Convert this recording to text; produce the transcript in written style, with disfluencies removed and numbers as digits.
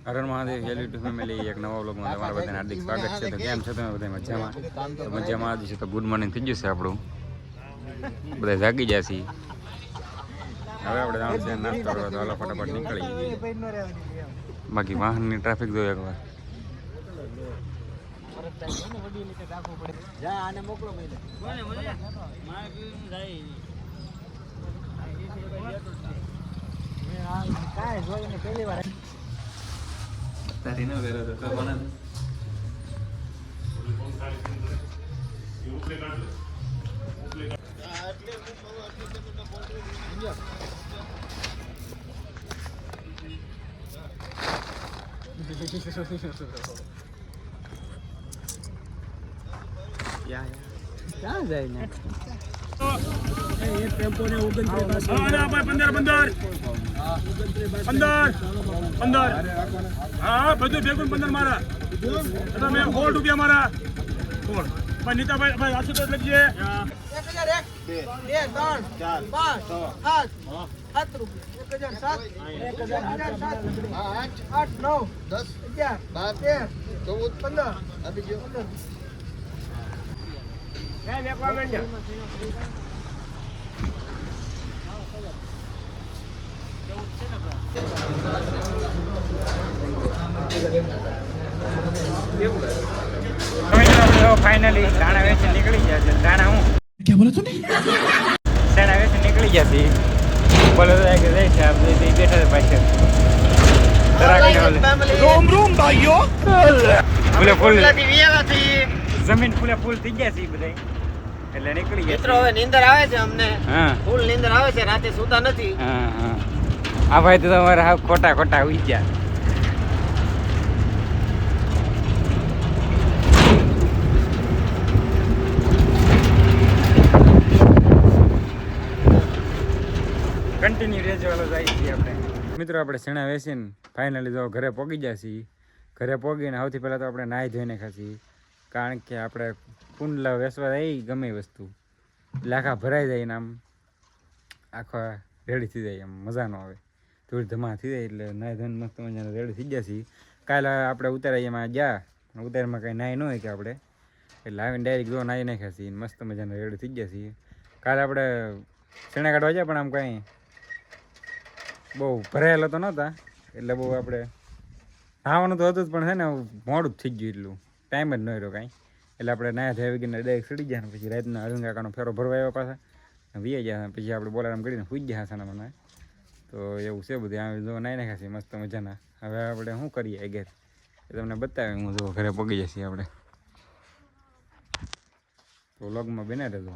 હરણ Mahadev YouTube family એક નવા વ્લોગમાં તમારા બધાને હાર્દિક સ્વાગત છે. તો કેમ છો તમે બધા મજામાં? તો મજામાં આવી છે તો ગુડ મોર્નિંગ થઈ જશે આપણું, બધા જાગી ગયા છીએ. હવે આપણે જવાનું છે નાસ્તો કરવા, તો હાલો ફટાફટ નીકળી. બાકી વાહનની ટ્રાફિક જોઈએ એકવાર. તારી ન વેરો તો કોને ક્યાં જાય ને ટેમ્પો ને 29 15 હા બધું ભેગું 15 મારા તમે 100 રૂપિયા મારા 100 પણ નીતાભાઈ ભાઈ આશુ તો લખીએ 1001 2 3 4 5 7 10 ફાઇનલી દાણા વેચી નીકળી ગયા છે. દાણા હું ક્યાં બોલો તું દાણા વેચી નીકળી ગયા છે. બોલો કે જાય છે આપણે બેઠા છે પાછળ. રોમ રોમ ભાઈઓ ફૂલે ફૂલ જમીન ફૂલે ફૂલ થઈ ગયા છે બધા, એટલે નીકળી ગયા મિત્રો. હવે નીંદર આવે છે અમને, હા ફૂલ નીંદર આવે છે, રાતે સૂતા નથી. હા હા આ ભાઈ તો તમારે હાવ ખોટા ખોટા ઉઈ ગયા. કન્ટિન્યુ રેજો વાળો જાય છે આપણે મિત્રો. આપણે શેણા વેચીને ફાઇનલી જો ઘરે પહોંચી ગયા છીએ. ઘરે પહોંચીને સૌથી પહેલાં તો આપણે નાહી ધોઈને ખાશી, કારણ કે આપણે કુંડલા વેચવા જઈએ ગમે વસ્તુ લાખા ભરાઈ જાય ને આમ આખા રેડી થઈ જાય, એમ મજા ન આવે, થોડી ધમા થઈ જાય. એટલે નાહી ધોઈને મસ્ત મજાને રેડી થઈ ગયા છીએ. કાલે આપણે ઉતારાઈમાં ગયા, ઉતારમાં કંઈ નાહી ન હોય કે આપણે, એટલે આવીને ડાયરેક્ટ જો નાહી નાખ્યા છીએ, મસ્ત મજાને રેડી થઈ ગયા છીએ. કાલે આપણે શેણા કાઢવા ગયા પણ આમ કંઈ બહુ ભરાયેલો તો નહોતા, એટલે બહુ આપણે નાવાનું તો હતું જ, પણ છે ને મોડું જ થઈ ગયું, એટલું ટાઈમ જ ન રહ્યો કાંઈ. એટલે આપણે નાયા થયા વગેરે ડાયરેક્ટ સડી ગયા ને પછી રાતના અરવિંદ કાકાનો ફેરો ભરવા આવ્યો પાછા વીએ ગયા. પછી આપણે બોલારામ કરીને સૂઈ ગયા સાના મને. તો એવું છે બધું. આ જો નાઈ નાખ્યા છે મસ્ત મજાના. હવે આપણે શું કરીએ ઘેર એ તમને બતાવે. હું જો ઘરે પગી જશે આપણે, તો વ્લોગમાં બને રહેજો.